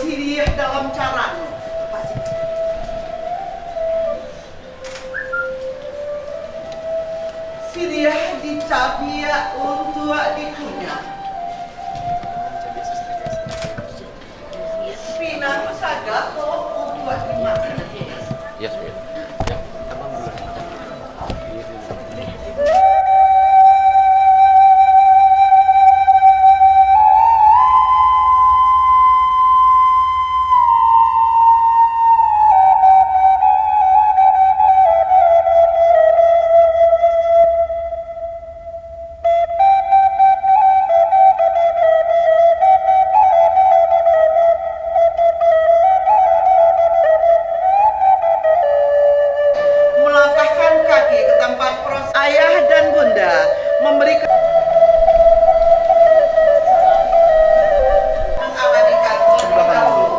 sirih dalam caramu. Sirih dicabia untuk dikunyah. Pinang saga kok untuk dimakan. Yes, ma'am. Ya, abang dulu. Ayah dan bunda memberikan mengabadikan terlebih dahulu.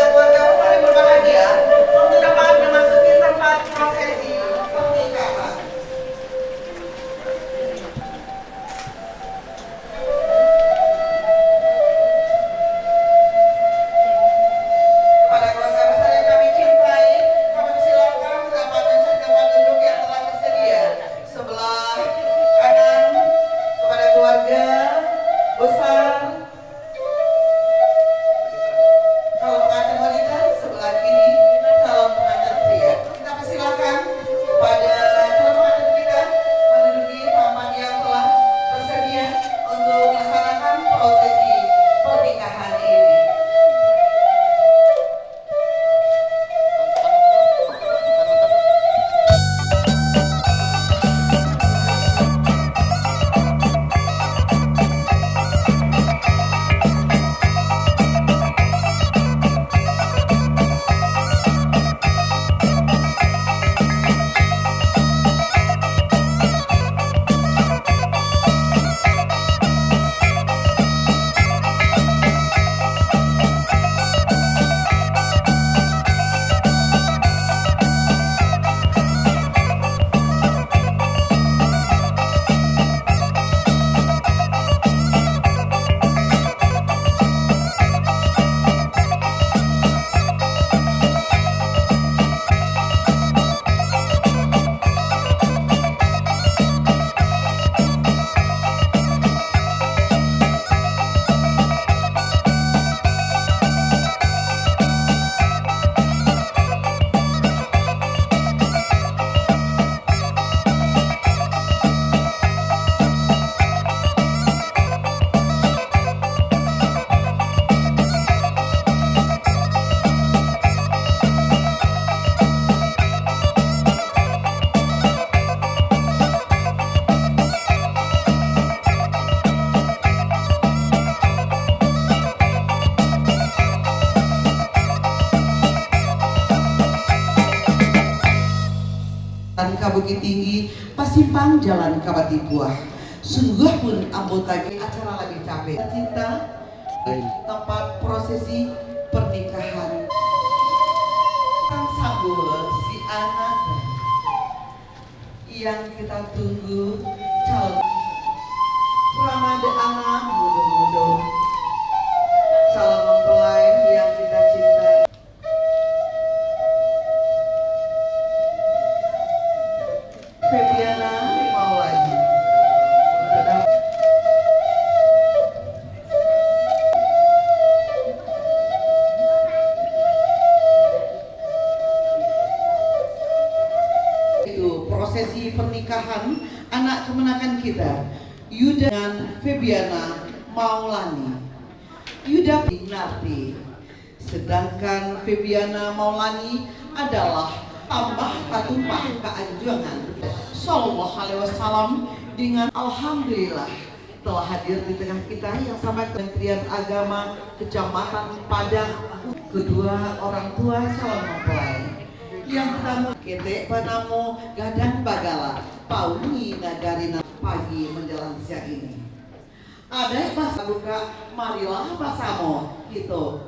Keluarga paling berbahagia untuk dapat memasuki tempat prosesi pernikahan. Ka Bukit Tinggi, Pasimpang Jalan Kabati Buah. Sungguh pun anggota acara lagi capek. Cinta tempat prosesi pernikahan. Sang sambul si anak yang kita tunggu calon Ramada anak muda-muda calon mempelai yang kita cintai. Febiana Maulani. Itu prosesi pernikahan anak kemenakan kita, Yuda dan Febiana Maulani. Yuda Pinarti. Sedangkan Febiana Maulani adalah tambah katumpah keanjuran Sallallahu Alaihi Wasallam dengan alhamdulillah telah hadir di tengah kita yang sama Kementerian Agama Kecamatan Padang, kedua orang tua calon mempelai yang tamu kete panamu gadang bagala pauni nagarina pagi menjelang siang ini. Ada bahasa buka, marilah basamo gitu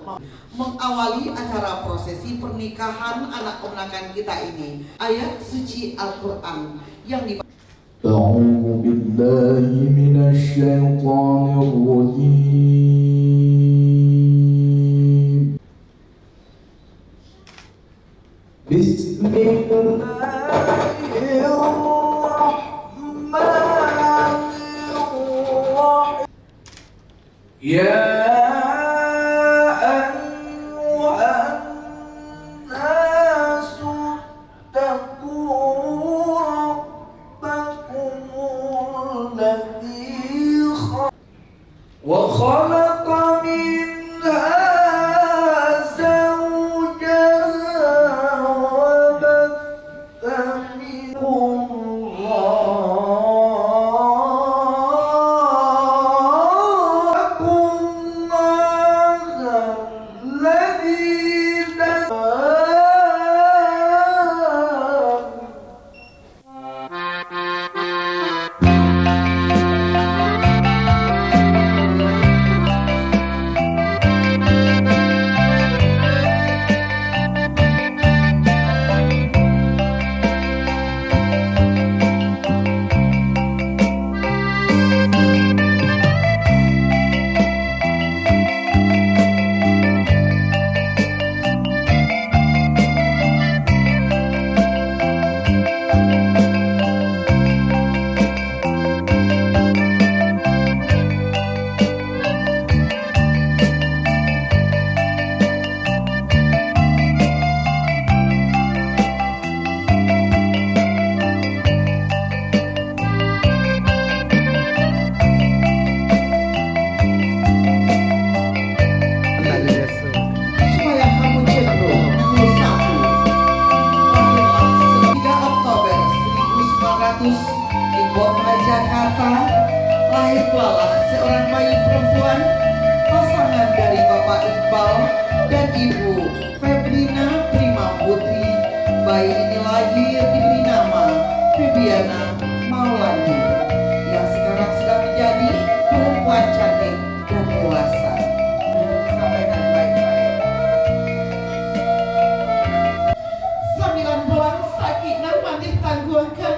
mengawali acara prosesi pernikahan anak kemenakan kita ini. Ayat suci Al-Quran yang أعوذ بالله من الشيطان الرجيم. بسم الله الرحمن الرحيم. يا أيها الناس اتقوا ربكم الذي وخلق منها زوجها وبث منهم supaya kamu cenderung bersatu. Lahirlah 3 Oktober 1900 di kota Jakarta. Lahir pula seorang bayi perempuan, pasangan dari Bapak Iqbal dan Ibu Febrina Prima Putri. Bayi ini lahir diberi nama Febiana Maulani, yang sekarang sudah menjadi perempuan cantik dan dewasa. Sampaikan baik-baik. 9 bulan sakinah maneh tangguhkan,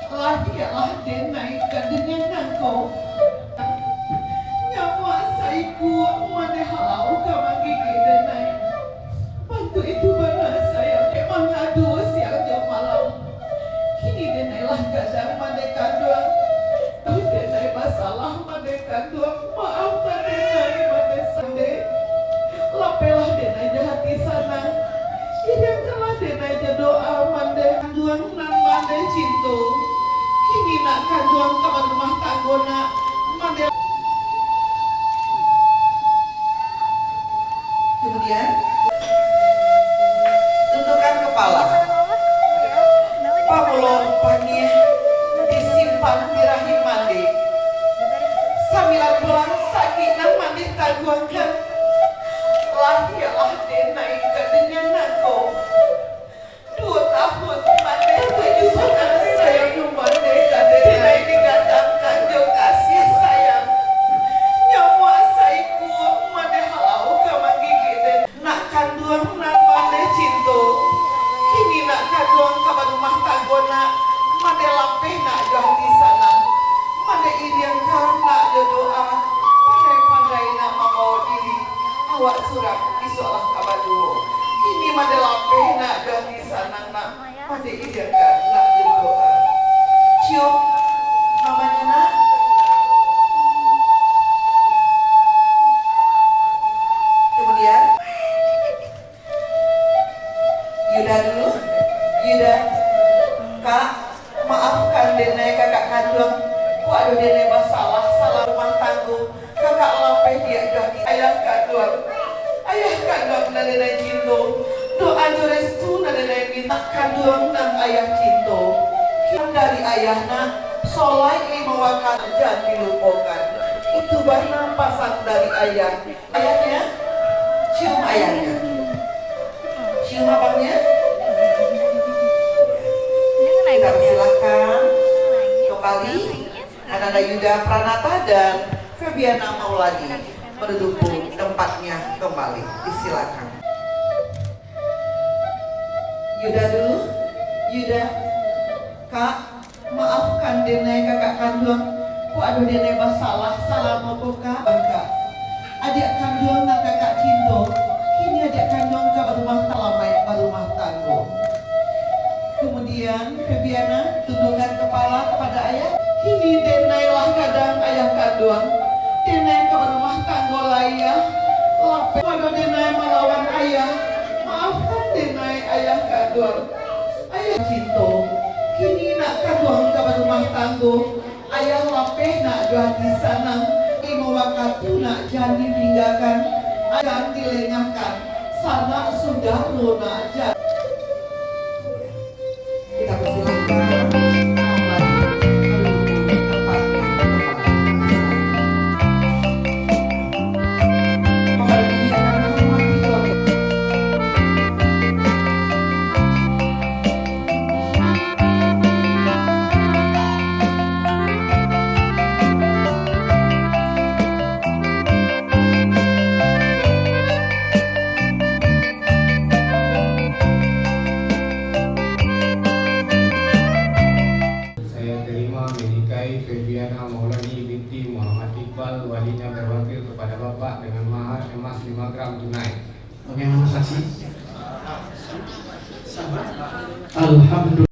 lahirlah denai kadengan nangko. Nyawa saiku maneh halau ka gigi denai. Bantu itu bana saya memang aduh siang jam malam. Kini denai lah kadang maneh kandung. Denai masalah maneh kandung. Maafkan denai maneh sande. Lapelah denai hati sana. Hidangkanlah denai doa mandai kanduang nan mandai cinta. Kini nak kanduang kawan rumah tanggona mandai. Kemudian tundukkan kepala. Pamulo pangih disimpan di rahim mandi. 9 bulan sakinah mandi tangguhkan. Lahirlah denai kadengan nangko. 2 tahun mandi tujuh bulan sayang mandi kadenai digatangkan jo kasih sayang. Nyawa saiku mandi halau ka manggigi den. Nak kanduang nan mandi cinta. Kini nak kanduang ka rumah tanggona mandi lapeh nak joh di sana. Mandi iriang karena doa. Pandai-pandai nak mau diri. Awak surat isolah kabaduo. Kini made lapeh nak dan di sana nak made idakan nak berdoa. Cium namanya nak. Kemudian Yuda dulu. Yuda, Kak, maafkan denai kakak kandung. Waduh denai salah rumah tangguh. Kakak lapeh dia jadi ayah kandung. Ayah kandung dan denai cinta. Doa restu dan denai minta kandung dan ayah cinta. Dari ayahna solai 5 waktu jangan dilupakan. Itu barna pasang dari ayah. Ayahnya cium ayahnya. Cium abangnya. Kita silakan kembali Ananda Yuda Pranata dan Febiana Maulani menduduki tempatnya kembali. Disilakan. Yuda dulu. Yuda, Kak, maaf maafkan denai kakak kandung. Ku aduh denai masalah salah maupun kak. Adik kandung nak kakak cinta. Kini adik kandung ke rumah rumah tangga. Kemudian Febiana tundukkan kepala kepada ayah. Kini denai lah kadang ayah kandung. Denai ke rumah tangga ayah. Lape pada denai melawan ayah. Maafkan denai ayah kandung. Ayah cinta. Kini nak kandung ke rumah tangga. Ayah lapeh nak jual di sana. Ibu wakatu nak jangan ditinggalkan. Ayah dilengahkan. Sana sudah lunak jadi. Kita persilakan Febiana Maulani binti Muhammad Iqbal, walinya berwakil kepada Bapak dengan mahar emas 5 gram tunai. Bagaimana saksi? Alhamdulillah.